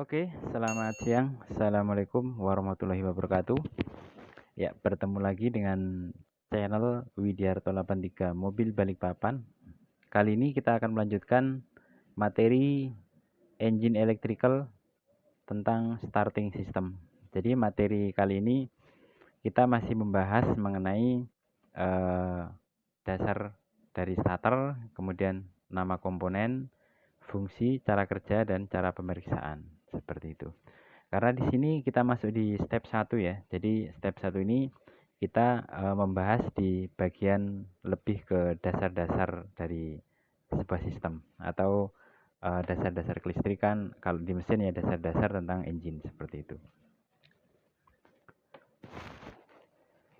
Oke, selamat siang. Assalamualaikum warahmatullahi wabarakatuh. Ya, bertemu lagi dengan channel Widiarto 83 Mobil Balikpapan. Kali ini kita akan melanjutkan materi engine electrical tentang starting system. Jadi materi kali ini kita masih membahas mengenai dasar dari starter, kemudian nama komponen, fungsi, cara kerja, dan cara pemeriksaan. Seperti itu. Karena di sini kita masuk di step 1 ya. Jadi step 1 ini kita membahas di bagian lebih ke dasar-dasar dari sebuah sistem atau dasar-dasar kelistrikan. Kalau di mesin ya dasar-dasar tentang engine seperti itu.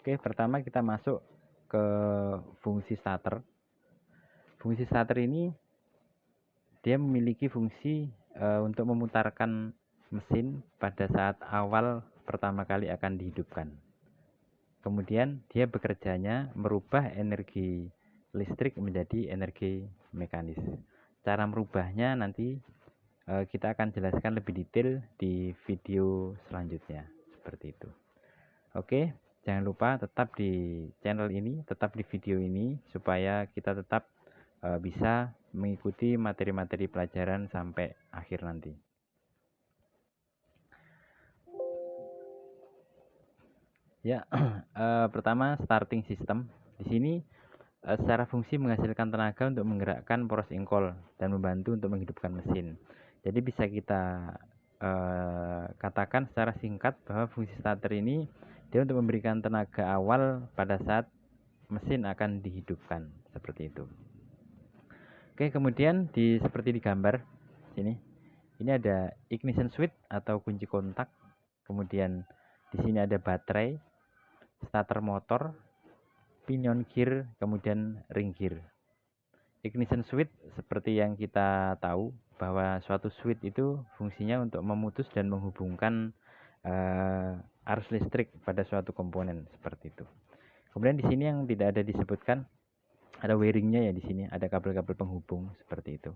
Oke, pertama kita masuk ke fungsi starter. Fungsi starter ini dia memiliki fungsi untuk memutarkan mesin pada saat awal pertama kali akan dihidupkan. Kemudian dia bekerjanya merubah energi listrik menjadi energi mekanis. Cara merubahnya nanti kita akan jelaskan lebih detail di video selanjutnya. Seperti itu. Oke, jangan lupa tetap di channel ini, tetap di video ini supaya kita tetap bisa mengikuti materi-materi pelajaran sampai akhir nanti. Ya, pertama starting system. Di sini secara fungsi menghasilkan tenaga untuk menggerakkan poros ingkol dan membantu untuk menghidupkan mesin. Jadi bisa kita katakan secara singkat bahwa fungsi starter ini dia untuk memberikan tenaga awal pada saat mesin akan dihidupkan, seperti itu. Oke, kemudian seperti di gambar sini. Ini ada ignition switch atau kunci kontak. Kemudian di sini ada baterai, starter motor, pinion gear, kemudian ring gear. Ignition switch seperti yang kita tahu bahwa suatu switch itu fungsinya untuk memutus dan menghubungkan arus listrik pada suatu komponen seperti itu. Kemudian di sini yang tidak ada disebutkan ada wiringnya ya, di sini ada kabel-kabel penghubung seperti itu.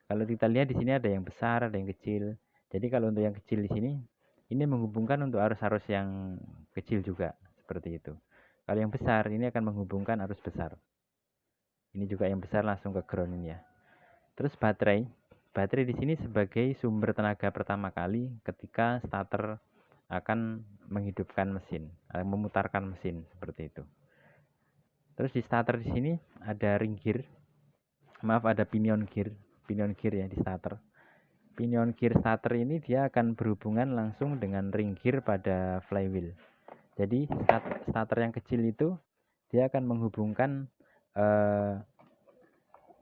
Kalau kita lihat di sini ada yang besar, ada yang kecil. Jadi kalau untuk yang kecil di sini ini menghubungkan untuk arus-arus yang kecil juga seperti itu. Kalau yang besar ini akan menghubungkan arus besar. Ini juga yang besar langsung ke ground ini ya. Terus baterai. Baterai di sini sebagai sumber tenaga pertama kali ketika starter akan menghidupkan mesin, memutarkan mesin seperti itu. Terus di starter di sini ada ring gear. Maaf, ada pinion gear. Pinion gear ya di starter. Pinion gear starter ini dia akan berhubungan langsung dengan ring gear pada flywheel. Jadi starter yang kecil itu dia akan menghubungkan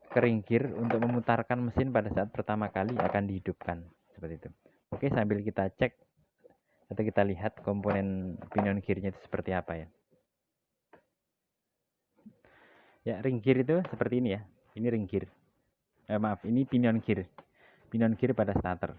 ke ring gear untuk memutarkan mesin pada saat pertama kali akan dihidupkan. Seperti itu. Oke, sambil kita cek atau kita lihat komponen pinion gearnya itu seperti apa ya. Ya, ring gear itu seperti ini ya. Ini ring gear. Maaf, ini pinion gear. Pinion gear pada starter.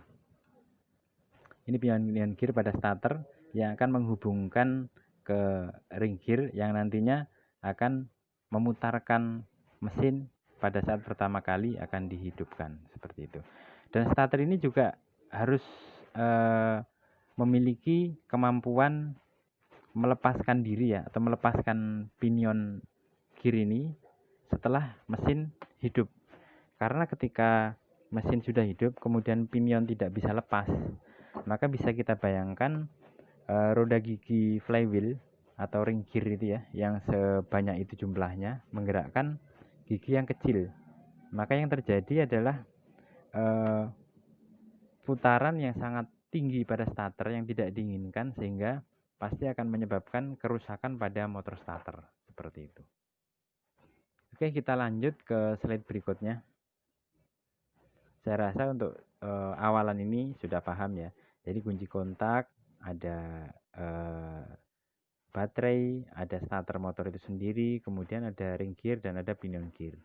Ini pinion gear pada starter yang akan menghubungkan ke ring gear yang nantinya akan memutarkan mesin pada saat pertama kali akan dihidupkan, seperti itu. Dan starter ini juga harus memiliki kemampuan melepaskan diri ya, atau melepaskan pinion gear ini setelah mesin hidup. Karena ketika mesin sudah hidup kemudian pinion tidak bisa lepas, maka bisa kita bayangkan roda gigi flywheel atau ring gear itu ya, yang sebanyak itu jumlahnya menggerakkan gigi yang kecil. Maka yang terjadi adalah putaran yang sangat tinggi pada starter yang tidak diinginkan, sehingga pasti akan menyebabkan kerusakan pada motor starter seperti itu. Oke, kita lanjut ke slide berikutnya. Saya rasa untuk awalan ini sudah paham ya. Jadi kunci kontak, ada baterai, ada starter motor itu sendiri, kemudian ada ring gear dan ada pinion gear.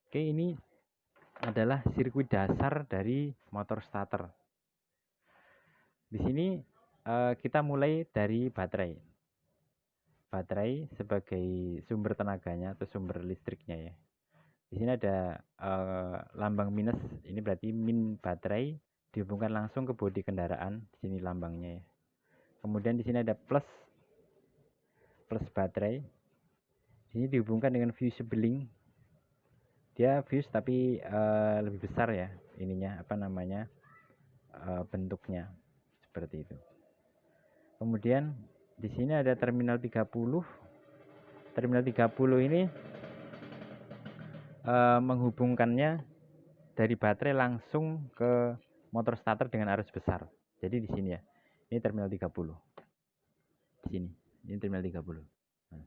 Oke, ini adalah sirkuit dasar dari motor starter. Di sini kita mulai dari baterai. Baterai sebagai sumber tenaganya atau sumber listriknya ya. Di sini ada lambang minus, ini berarti min baterai, dihubungkan langsung ke bodi kendaraan. Di sini lambangnya ya. Kemudian di sini ada plus baterai. Di sini dihubungkan dengan fuse beling. Dia fuse tapi lebih besar ya ininya, apa namanya, bentuknya seperti itu. Kemudian di sini ada terminal 30. Terminal 30 ini menghubungkannya dari baterai langsung ke motor starter dengan arus besar. Jadi di sini ya. Ini terminal 30. Di sini. Ini terminal 30. Nah,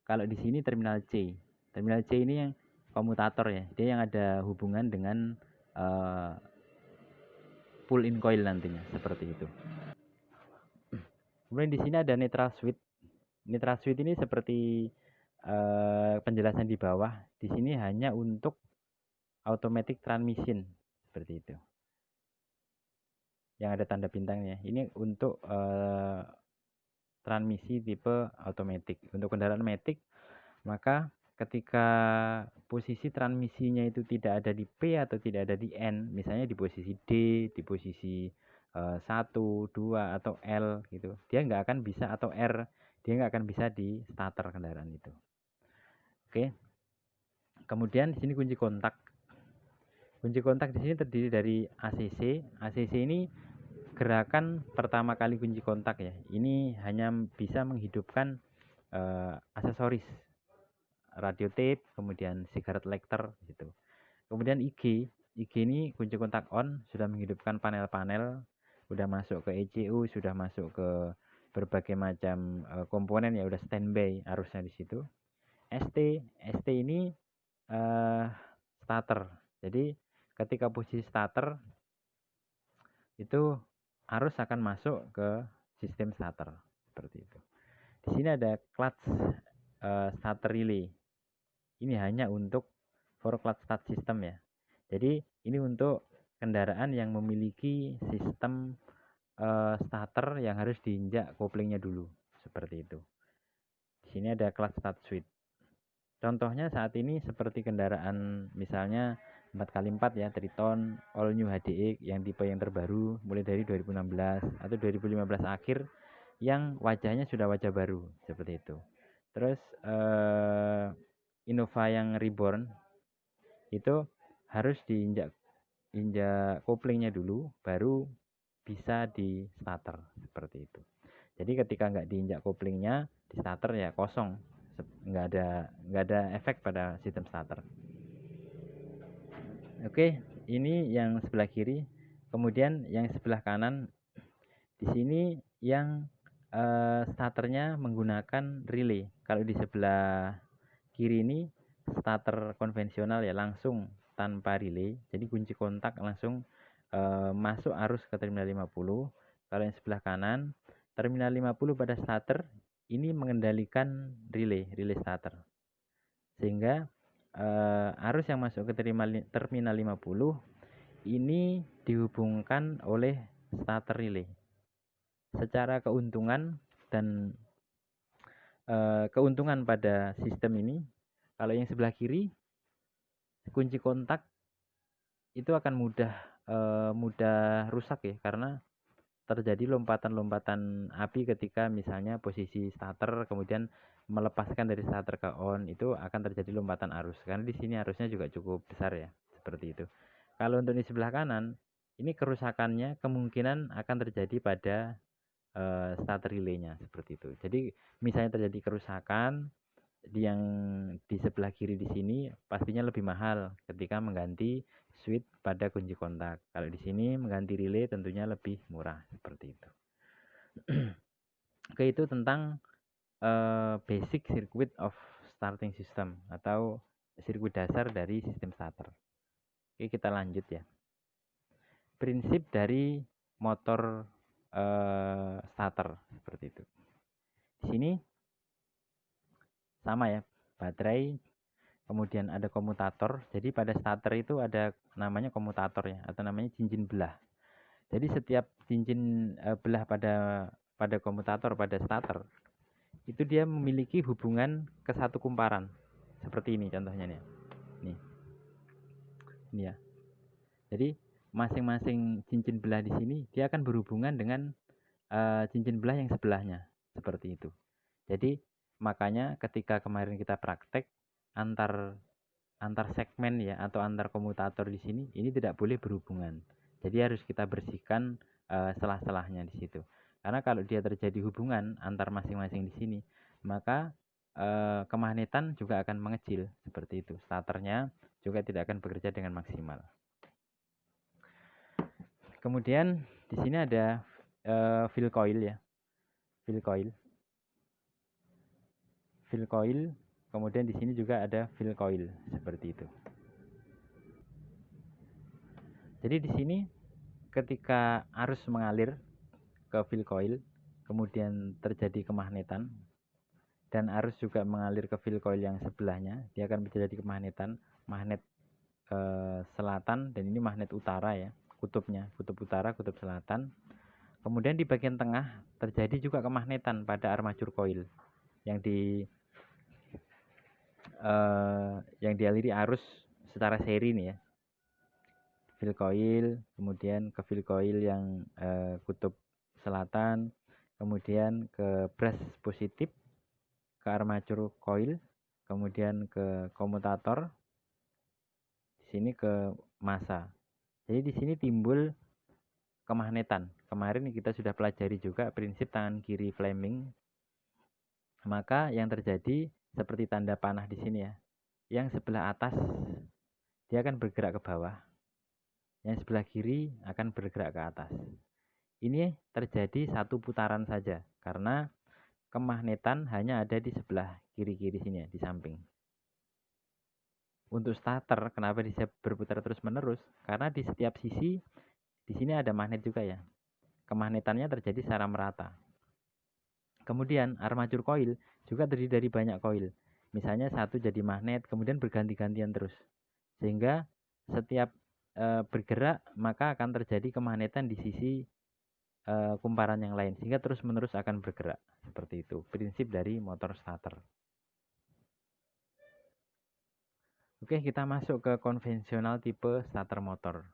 kalau di sini terminal C. Terminal C ini yang komutator ya. Dia yang ada hubungan dengan pull in coil nantinya, seperti itu. Kemudian di sini ada neutral switch. Neutral switch ini seperti penjelasan di bawah. Di sini hanya untuk automatic transmission, seperti itu. Yang ada tanda bintangnya. Ini untuk transmisi tipe automatic. Untuk kendaraan matic, maka ketika posisi transmisinya itu tidak ada di P atau tidak ada di N, misalnya di posisi D, di posisi 1, 2 atau L gitu, dia nggak akan bisa, atau R, dia nggak akan bisa di starter kendaraan itu. Oke. Kemudian di sini kunci kontak. Kunci kontak di sini terdiri dari ACC. ACC ini gerakan pertama kali kunci kontak ya. Ini hanya bisa menghidupkan aksesoris radio tape, kemudian cigarette lighter gitu. Kemudian IG ini kunci kontak on, sudah menghidupkan panel-panel, sudah masuk ke ECU, sudah masuk ke berbagai macam komponen ya, udah standby arusnya di situ. ST ini starter. Jadi ketika posisi starter itu arus akan masuk ke sistem starter, seperti itu. Di sini ada clutch starter relay. Ini hanya untuk for clutch start system ya. Jadi ini untuk kendaraan yang memiliki sistem starter yang harus diinjak koplingnya dulu, seperti itu. Di sini ada clutch start switch. Contohnya saat ini seperti kendaraan misalnya 4x4 ya, Triton all new HDX yang tipe yang terbaru mulai dari 2016 atau 2015 akhir, yang wajahnya sudah wajah baru, seperti itu. Terus Innova yang reborn itu harus diinjak koplingnya dulu baru bisa di starter, seperti itu. Jadi ketika nggak diinjak koplingnya di starter ya kosong, nggak ada efek pada sistem starter. Oke, ini yang sebelah kiri. Kemudian yang sebelah kanan di sini yang starternya menggunakan relay. Kalau di sebelah kiri ini starter konvensional ya, langsung tanpa relay. Jadi kunci kontak langsung masuk arus ke terminal 50. Kalau yang sebelah kanan terminal 50 pada starter ini mengendalikan relay starter. Sehingga arus yang masuk ke terminal 50 ini dihubungkan oleh starter relay. Secara keuntungan dan keuntungan pada sistem ini, kalau yang sebelah kiri kunci kontak itu akan mudah rusak ya, karena terjadi lompatan-lompatan api ketika misalnya posisi starter kemudian melepaskan dari starter ke on, itu akan terjadi lompatan arus karena di sini arusnya juga cukup besar ya, seperti itu. Kalau untuk di sebelah kanan ini kerusakannya kemungkinan akan terjadi pada starter relaynya, seperti itu. Jadi misalnya terjadi kerusakan yang di sebelah kiri di sini pastinya lebih mahal ketika mengganti switch pada kunci kontak. Kalau di sini mengganti relay tentunya lebih murah, seperti itu. Oke, itu tentang basic circuit of starting system atau sirkuit dasar dari sistem starter. Oke, kita lanjut ya. Prinsip dari motor starter, seperti itu. Di sini sama ya, baterai, kemudian ada komutator. Jadi pada starter itu ada namanya komutator ya, atau namanya cincin belah. Jadi setiap cincin belah pada komutator pada starter itu dia memiliki hubungan ke satu kumparan. Seperti ini contohnya nih. Nih. Ini ya. Jadi masing-masing cincin belah di sini dia akan berhubungan dengan cincin belah yang sebelahnya, seperti itu. Jadi makanya ketika kemarin kita praktek antar segmen ya atau antar komutator di sini ini tidak boleh berhubungan. Jadi harus kita bersihkan selah-selahnya di situ. Karena kalau dia terjadi hubungan antar masing-masing di sini, maka kemagnetan juga akan mengecil seperti itu. Starternya juga tidak akan bekerja dengan maksimal. Kemudian di sini ada fill coil ya. Fill coil. Kemudian di sini juga ada fill coil seperti itu. Jadi di sini ketika arus mengalir ke fill coil, kemudian terjadi kemagnetan dan arus juga mengalir ke fill coil yang sebelahnya, dia akan terjadi kemagnetan, magnet selatan dan ini magnet utara ya, kutubnya, kutub utara, kutub selatan. Kemudian di bagian tengah terjadi juga kemagnetan pada armature coil yang dialiri arus secara seri nih ya. Fill coil, kemudian ke fill coil yang kutub selatan, kemudian ke brush positif, ke armature coil, kemudian ke komutator, di sini ke massa. Jadi di sini timbul kemagnetan. Kemarin kita sudah pelajari juga prinsip tangan kiri Fleming. Maka yang terjadi seperti tanda panah di sini ya. Yang sebelah atas dia akan bergerak ke bawah. Yang sebelah kiri akan bergerak ke atas. Ini terjadi satu putaran saja karena kemagnetan hanya ada di sebelah kiri-kiri sini ya, di samping. Untuk starter, kenapa bisa berputar terus-menerus? Karena di setiap sisi, di sini ada magnet juga ya. Kemagnetannya terjadi secara merata. Kemudian armature coil juga terdiri dari banyak coil. Misalnya satu jadi magnet, kemudian berganti-gantian terus. Sehingga setiap bergerak, maka akan terjadi kemagnetan di sisi kumparan yang lain. Sehingga terus-menerus akan bergerak. Seperti itu, prinsip dari motor starter. Oke, kita masuk ke konvensional tipe starter motor.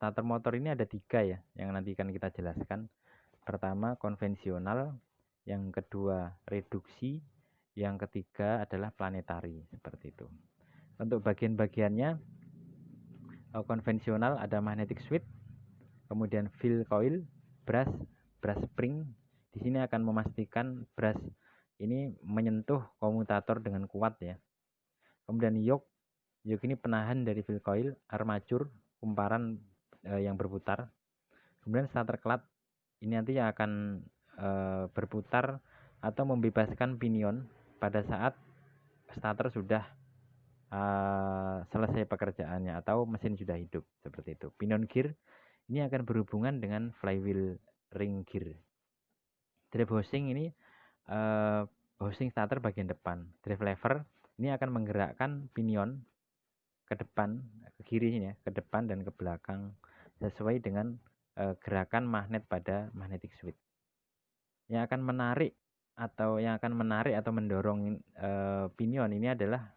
Starter motor ini ada 3 ya, yang nanti akan kita jelaskan. Pertama konvensional, yang kedua reduksi, yang ketiga adalah planetari, seperti itu. Untuk bagian-bagiannya, konvensional ada magnetic switch, kemudian fill coil, brush spring. Di sini akan memastikan brush ini menyentuh komutator dengan kuat ya. Kemudian yoke ini penahan dari fill coil, armature, kumparan yang berputar. Kemudian starter clutch, ini nanti yang akan berputar atau membebaskan pinion pada saat starter sudah selesai pekerjaannya atau mesin sudah hidup, seperti itu. Pinion gear ini akan berhubungan dengan flywheel ring gear. Drive housing ini housing starter bagian depan. Drive lever ini akan menggerakkan pinion ke depan, ke kiri ini ya, ke depan dan ke belakang sesuai dengan gerakan magnet pada magnetic switch. Yang akan menarik atau mendorong pinion ini adalah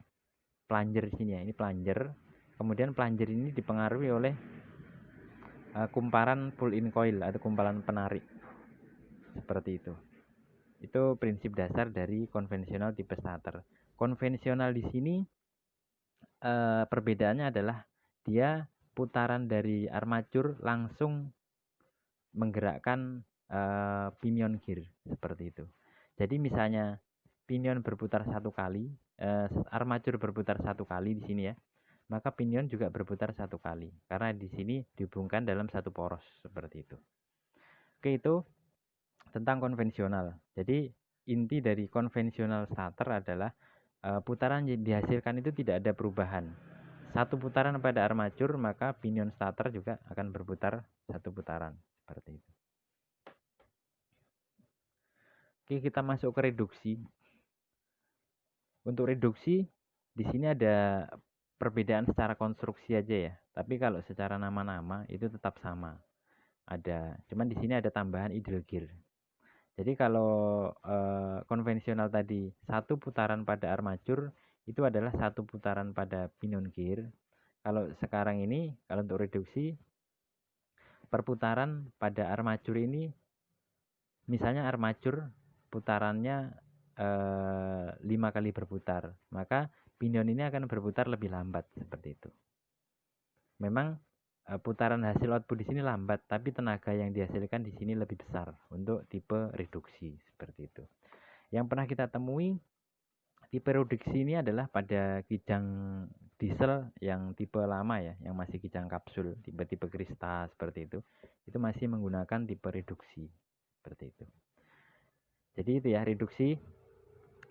plunger di sini ya. Ini plunger. Kemudian plunger ini dipengaruhi oleh kumparan pull-in coil atau kumparan penarik. Seperti itu. Itu prinsip dasar dari konvensional tipe starter. Konvensional di sini perbedaannya adalah dia putaran dari armature langsung menggerakkan pinion gear, seperti itu. Jadi misalnya pinion berputar satu kali, armature berputar satu kali di sini ya, maka pinion juga berputar satu kali karena di sini dihubungkan dalam satu poros, seperti itu. Oke, itu tentang konvensional. Jadi inti dari konvensional starter adalah putaran yang dihasilkan itu tidak ada perubahan. Satu putaran pada armature, maka pinion starter juga akan berputar satu putaran, seperti itu. Oke, kita masuk ke reduksi. Untuk reduksi di sini ada perbedaan secara konstruksi aja ya. Tapi kalau secara nama-nama itu tetap sama. Ada, cuman di sini ada tambahan idle gear. Jadi kalau konvensional tadi satu putaran pada armature itu adalah satu putaran pada pinion gear. Kalau sekarang ini, kalau untuk reduksi perputaran pada armatur ini, misalnya armatur putarannya 5 kali berputar, maka pinion ini akan berputar lebih lambat seperti itu. Memang putaran hasil output di sini lambat, tapi tenaga yang dihasilkan di sini lebih besar untuk tipe reduksi seperti itu. Yang pernah kita temui tipe reduksi ini adalah pada kijang diesel yang tipe lama ya, yang masih kijang kapsul, tipe-tipe Krista seperti itu masih menggunakan tipe reduksi seperti itu. Jadi itu ya, reduksi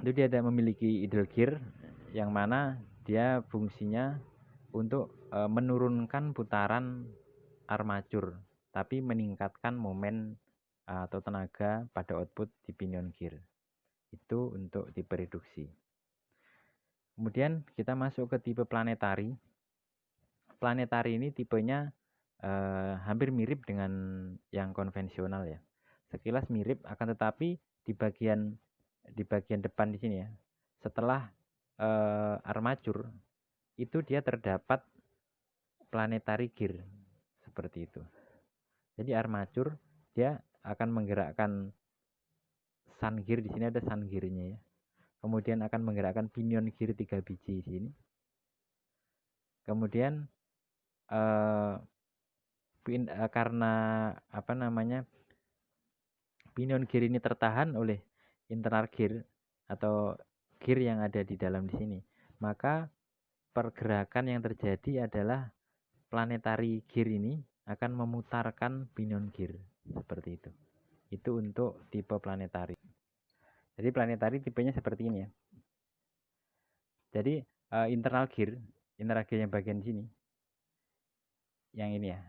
itu dia ada memiliki idle gear yang mana dia fungsinya untuk menurunkan putaran armatur tapi meningkatkan momen atau tenaga pada output di pinion gear. Itu untuk tipe reduksi. Kemudian kita masuk ke tipe planetari. Planetari ini tipenya hampir mirip dengan yang konvensional ya. Sekilas mirip, akan tetapi di bagian depan di sini ya, setelah armatur itu dia terdapat planetary gear seperti itu. Jadi armatur dia akan menggerakkan sun gear, di sini ada sun gear-nya ya. Kemudian akan menggerakkan pinion gear 3 biji di sini. Kemudian karena pinion gear ini tertahan oleh internal gear atau gear yang ada di dalam di sini, maka pergerakan yang terjadi adalah planetary gear ini akan memutarkan pinion gear seperti itu. Itu untuk tipe planetary. Jadi planetary tipenya seperti ini ya. Jadi internal gear yang bagian sini, yang ini ya,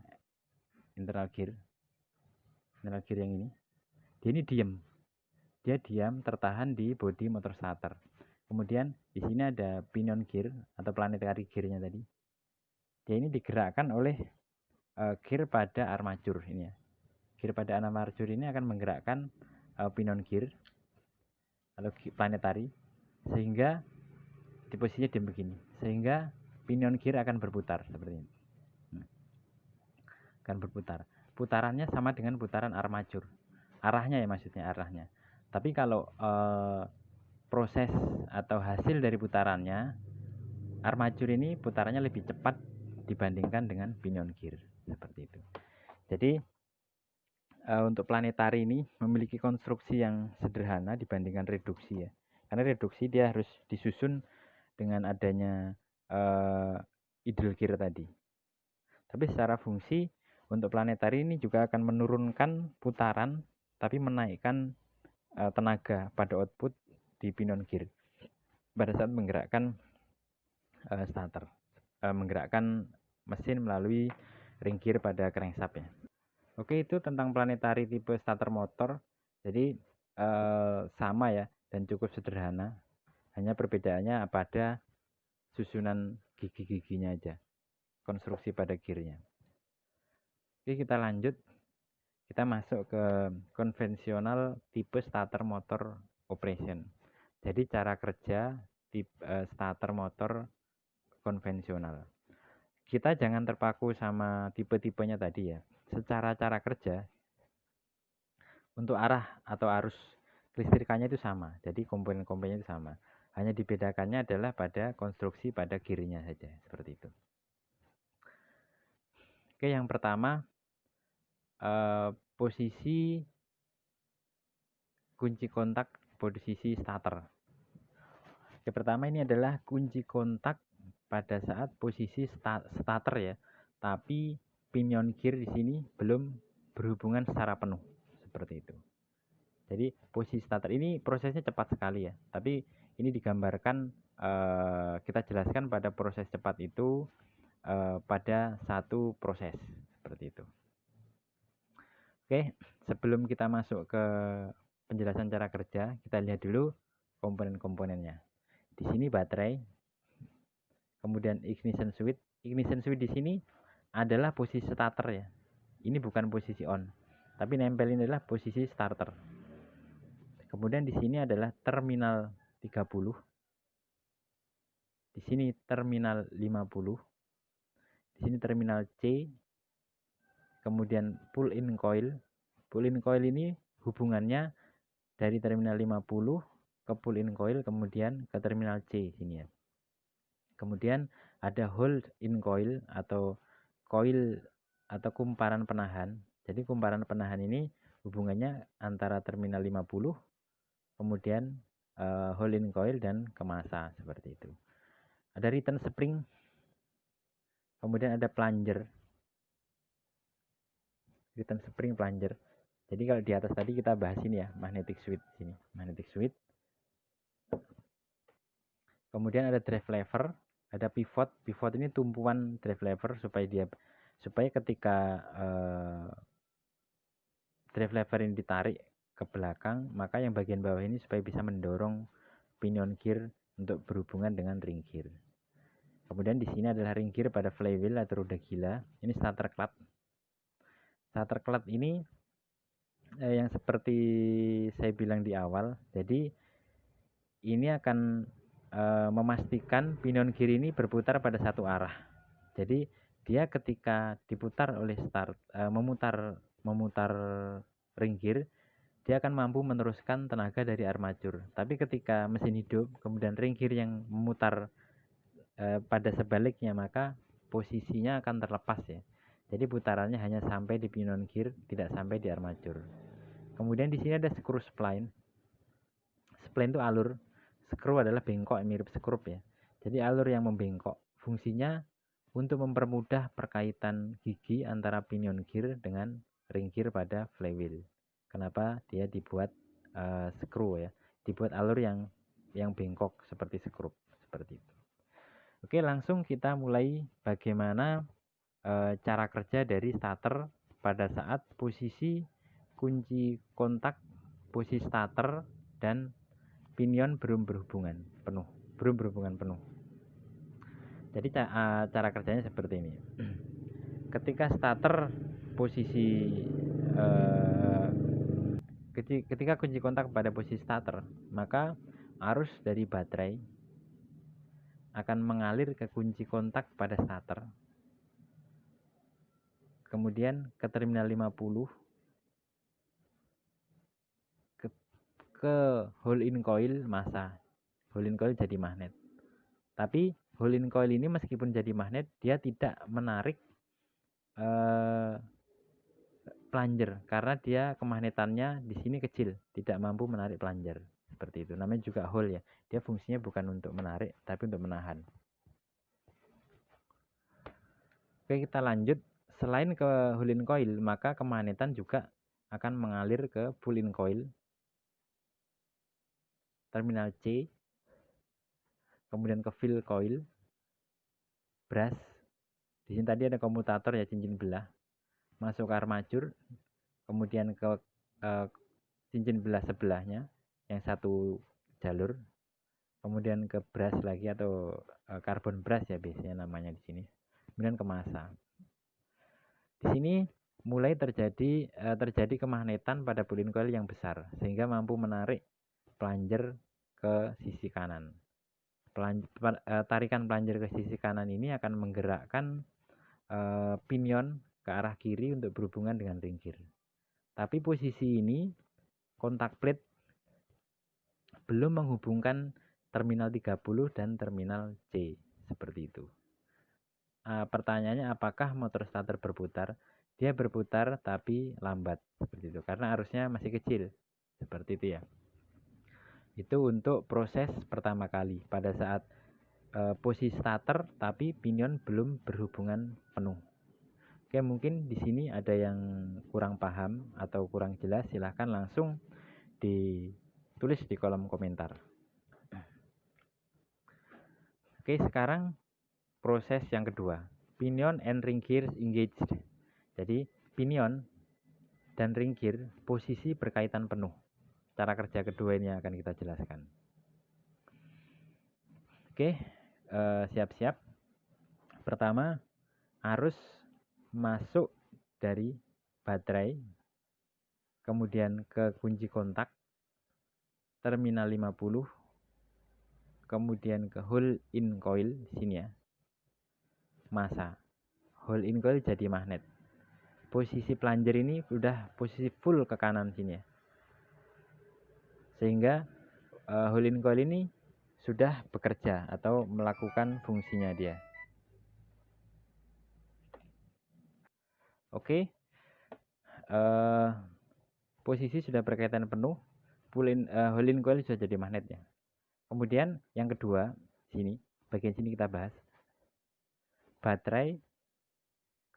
internal gear yang ini, dia ini diam tertahan di bodi motor starter. Kemudian di sini ada pinion gear atau planetary gear-nya tadi. Dia ini digerakkan oleh gear pada armatur ini ya. Gear pada armatur ini akan menggerakkan pinion gear atau planetary sehingga di posisinya diam begini, sehingga pinion gear akan berputar seperti ini. Akan berputar. Putarannya sama dengan putaran armatur. Arahnya ya, maksudnya arahnya. Tapi kalau proses atau hasil dari putarannya, armatur ini putarannya lebih cepat dibandingkan dengan pinion gear seperti itu. Jadi untuk planetary ini memiliki konstruksi yang sederhana dibandingkan reduksi ya. Karena reduksi dia harus disusun dengan adanya idle gear tadi. Tapi secara fungsi untuk planetary ini juga akan menurunkan putaran tapi menaikkan tenaga pada output di pinion gear pada saat menggerakkan starter, menggerakkan mesin melalui ring gear pada crankshaft ya. Oke, itu tentang planetary tipe starter motor. Jadi sama ya dan cukup sederhana. Hanya perbedaannya pada susunan gigi-giginya aja, konstruksi pada gearnya. Oke, kita lanjut. Kita masuk ke konvensional tipe starter motor operation. Jadi cara kerja tipe starter motor konvensional. Kita jangan terpaku sama tipe-tipenya tadi ya. Secara cara kerja untuk arah atau arus kelistrikannya itu sama. Jadi komponen-komponennya itu sama. Hanya dibedakannya adalah pada konstruksi pada gearnya saja, seperti itu. Oke, yang pertama posisi kunci kontak posisi starter. Yang pertama ini adalah kunci kontak pada saat posisi starter ya, tapi pinion gear di sini belum berhubungan secara penuh seperti itu. Jadi posisi starter ini prosesnya cepat sekali ya, tapi ini digambarkan kita jelaskan pada proses cepat itu pada satu proses seperti itu. Oke, sebelum kita masuk ke penjelasan cara kerja, kita lihat dulu komponen-komponennya. Di sini baterai, kemudian ignition switch. Ignition switch di sini adalah posisi starter ya. Ini bukan posisi on, tapi nempel ini adalah posisi starter. Kemudian di sini adalah terminal 30. Di sini terminal 50. Di sini terminal C. kemudian pull in coil. Pull in coil ini hubungannya dari terminal 50 ke pull in coil, kemudian ke terminal C sini ya. Kemudian ada hold in coil atau coil atau kumparan penahan. Jadi kumparan penahan ini hubungannya antara terminal 50 kemudian hold in coil dan ke massa seperti itu. Ada return spring, kemudian ada plunger. Return spring, plunger. Jadi kalau di atas tadi kita bahas ini ya, magnetic switch sini, magnetic switch. Kemudian ada drive lever, ada pivot. Pivot ini tumpuan drive lever supaya ketika drive lever ini ditarik ke belakang, maka yang bagian bawah ini supaya bisa mendorong pinion gear untuk berhubungan dengan ring gear. Kemudian di sini adalah ring gear pada flywheel atau roda gila. Ini starter clutch. Starter clutch ini yang seperti saya bilang di awal, jadi ini akan memastikan pinion gear ini berputar pada satu arah. Jadi dia ketika diputar oleh memutar ring gear, dia akan mampu meneruskan tenaga dari armatur. Tapi ketika mesin hidup, kemudian ring gear yang memutar pada sebaliknya, maka posisinya akan terlepas ya. Jadi putarannya hanya sampai di pinion gear, tidak sampai di armatur. Kemudian di sini ada screw spline. Spline itu alur. Screw adalah bengkok, mirip skrup ya. Jadi alur yang membengkok. Fungsinya untuk mempermudah perkaitan gigi antara pinion gear dengan ring gear pada flywheel. Kenapa dia dibuat screw ya? Dibuat alur yang bengkok seperti skrup, seperti itu. Oke, langsung kita mulai bagaimana cara kerja dari starter pada saat posisi kunci kontak, posisi starter dan pinion belum berhubungan penuh. Jadi cara kerjanya seperti ini. Ketika starter posisi ketika kunci kontak pada posisi starter, maka arus dari baterai akan mengalir ke kunci kontak pada starter, kemudian ke terminal 50, ke hole in coil massa. Hole in coil jadi magnet. Tapi hole in coil ini meskipun jadi magnet, dia tidak menarik plunger karena dia kemagnetannya di sini kecil, tidak mampu menarik plunger. Seperti itu. Namanya juga hole ya. Dia fungsinya bukan untuk menarik, tapi untuk menahan. Oke, kita lanjut. Selain ke hole in coil, maka kemagnetan juga akan mengalir ke pull in coil, terminal C, kemudian ke fill coil, brush. Di sini tadi ada komutator ya, cincin belah, masuk ke armatur, kemudian ke cincin belah sebelahnya yang satu jalur, kemudian ke brush lagi atau carbon brush ya biasanya namanya di sini, kemudian ke massa. Di sini mulai terjadi kemagnetan pada pull in coil yang besar sehingga mampu menarik plunger ke sisi kanan. Tarikan plunger ke sisi kanan ini akan menggerakkan pinion ke arah kiri untuk berhubungan dengan ring gear. Tapi posisi ini kontak plate belum menghubungkan terminal 30 dan terminal C, seperti itu. Pertanyaannya, apakah motor starter berputar? Dia berputar tapi lambat, seperti itu, karena arusnya masih kecil, seperti itu ya. Itu untuk proses pertama kali pada saat posisi starter tapi pinion belum berhubungan penuh. Oke, mungkin di sini ada yang kurang paham atau kurang jelas, silahkan langsung ditulis di kolom komentar. Oke, sekarang proses yang kedua, pinion and ring gear engaged. Jadi pinion dan ring gear posisi berkaitan penuh. Cara kerja kedua ini akan kita jelaskan. Oke, siap-siap. Pertama, arus masuk dari baterai, kemudian ke kunci kontak, terminal 50, kemudian ke hole in coil di sini ya, massa. Hole in coil jadi magnet. posisi plunger ini udah posisi full ke kanan sini ya, sehingga hole in coil ini sudah bekerja atau melakukan fungsinya dia. Oke, posisi sudah berkaitan penuh, hole in coil sudah jadi magnet ya. Kemudian yang kedua, sini bagian sini kita bahas baterai,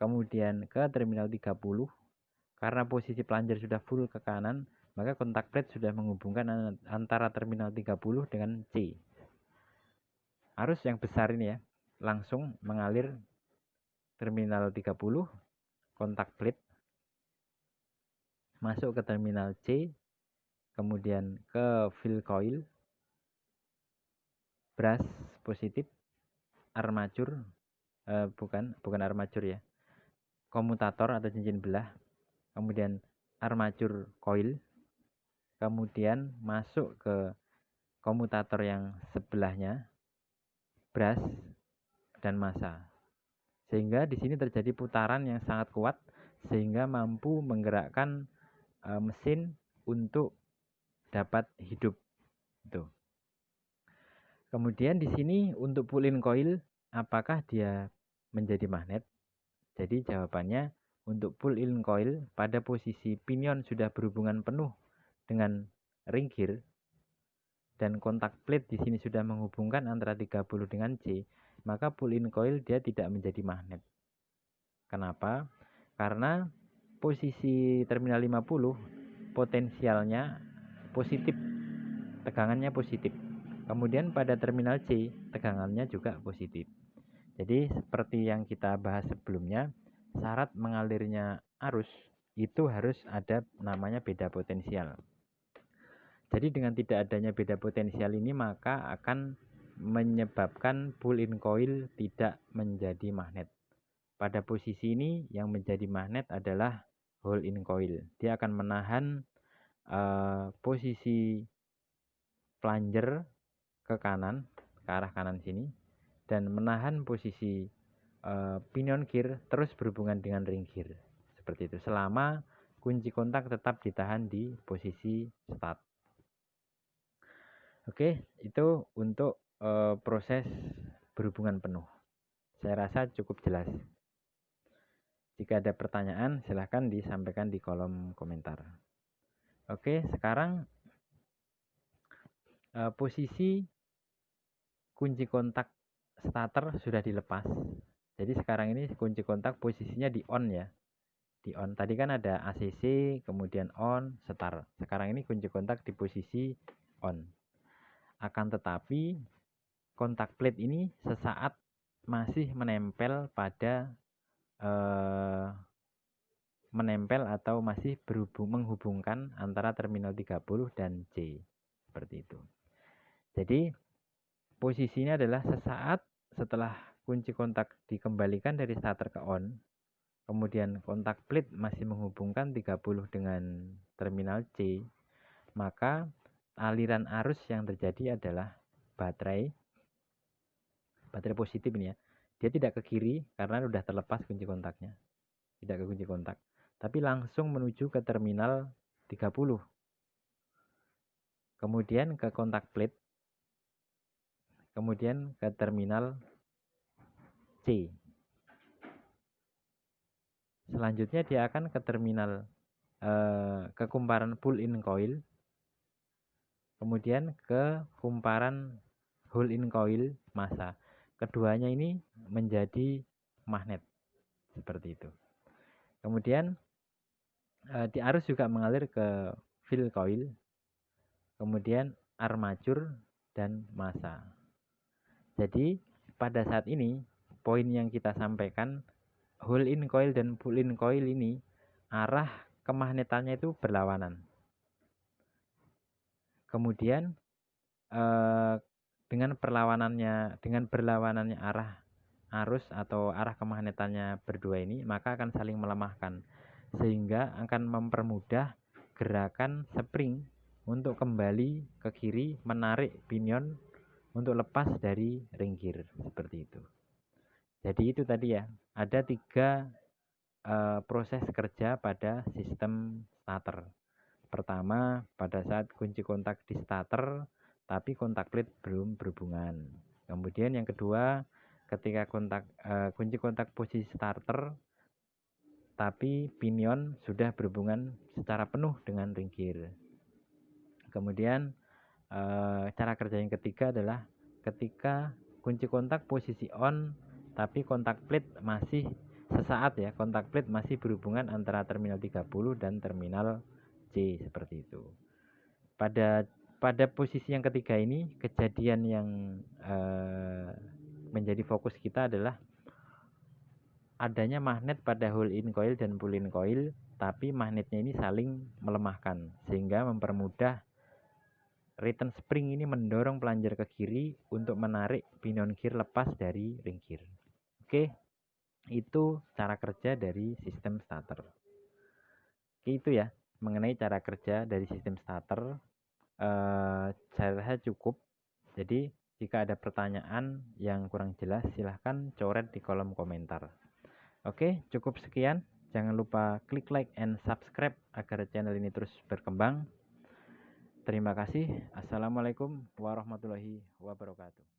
kemudian ke terminal 30. Karena posisi plunger sudah full ke kanan, maka kontak plate sudah menghubungkan antara terminal 30 dengan C. Arus yang besar ini ya, langsung mengalir terminal 30, kontak plate, masuk ke terminal C, kemudian ke fill coil, brush positif, armature, bukan armature ya, komutator atau cincin belah, kemudian armature coil, kemudian masuk ke komutator yang sebelahnya, brush dan massa. Sehingga di sini terjadi putaran yang sangat kuat sehingga mampu menggerakkan mesin untuk dapat hidup. Tuh. Kemudian di sini untuk pull-in coil, apakah dia menjadi magnet? Jadi jawabannya untuk pull-in coil pada posisi pinion sudah berhubungan penuh dengan ring gear dan kontak plate di sini sudah menghubungkan antara 30 dengan C, maka pull-in coil dia tidak menjadi magnet. Kenapa? Karena posisi terminal 50 potensialnya positif, tegangannya positif. Kemudian pada terminal C tegangannya juga positif. Jadi seperti yang kita bahas sebelumnya, syarat mengalirnya arus itu harus ada namanya beda potensial. Jadi dengan tidak adanya beda potensial ini maka akan menyebabkan pull-in coil tidak menjadi magnet. Pada posisi ini yang menjadi magnet adalah hole in coil. Dia akan menahan posisi plunger ke kanan, ke arah kanan sini, dan menahan posisi pinion gear terus berhubungan dengan ring gear. Seperti itu, selama kunci kontak tetap ditahan di posisi start. Oke, itu untuk proses berhubungan penuh. Saya rasa cukup jelas. Jika ada pertanyaan, silahkan disampaikan di kolom komentar. Oke, sekarang posisi kunci kontak starter sudah dilepas. Jadi sekarang ini kunci kontak posisinya di on ya. Di on. Tadi kan ada ACC, kemudian on, start. Sekarang ini kunci kontak di posisi on. Akan tetapi kontak plate ini sesaat masih menempel pada menempel atau masih menghubungkan antara terminal 30 dan C. Seperti itu. Jadi posisinya adalah sesaat setelah kunci kontak dikembalikan dari starter ke on, kemudian kontak plate masih menghubungkan 30 dengan terminal C, maka aliran arus yang terjadi adalah baterai positif ini ya, dia tidak ke kiri karena sudah terlepas kunci kontaknya, tidak ke kunci kontak, tapi langsung menuju ke terminal 30, kemudian ke kontak plate, kemudian ke terminal C. Selanjutnya dia akan ke terminal ke kumparan pull-in coil, kemudian ke kumparan hole-in coil massa. Keduanya ini menjadi magnet seperti itu. Kemudian di arus juga mengalir ke fill coil, kemudian armature dan massa. Jadi pada saat ini poin yang kita sampaikan, hole-in coil dan pull-in coil ini arah kemagnetannya itu berlawanan. Kemudian dengan berlawanannya arah arus atau arah kemagnetannya berdua ini, maka akan saling melemahkan sehingga akan mempermudah gerakan spring untuk kembali ke kiri menarik pinion untuk lepas dari ring gear seperti itu. Jadi itu tadi ya, ada 3 proses kerja pada sistem starter. Pertama, pada saat kunci kontak di starter tapi kontak plate belum berhubungan. Kemudian yang kedua, ketika kunci kontak posisi starter tapi pinion sudah berhubungan secara penuh dengan ring gear. Kemudian cara kerja yang ketiga adalah ketika kunci kontak posisi on tapi kontak plate masih sesaat ya, kontak plate masih berhubungan antara terminal 30 dan terminal C seperti itu. Pada posisi yang ketiga ini, kejadian yang menjadi fokus kita adalah adanya magnet pada hole in coil dan pull in coil, tapi magnetnya ini saling melemahkan sehingga mempermudah return spring ini mendorong plunger ke kiri untuk menarik pinion gear lepas dari ring gear. Oke, itu cara kerja dari sistem starter. Oke, itu ya mengenai cara kerja dari sistem starter. Saya rasa cukup. Jadi jika ada pertanyaan yang kurang jelas silahkan coret di kolom komentar. Oke, cukup sekian. Jangan lupa klik like and subscribe agar channel ini terus berkembang. Terima kasih. Assalamualaikum warahmatullahi wabarakatuh.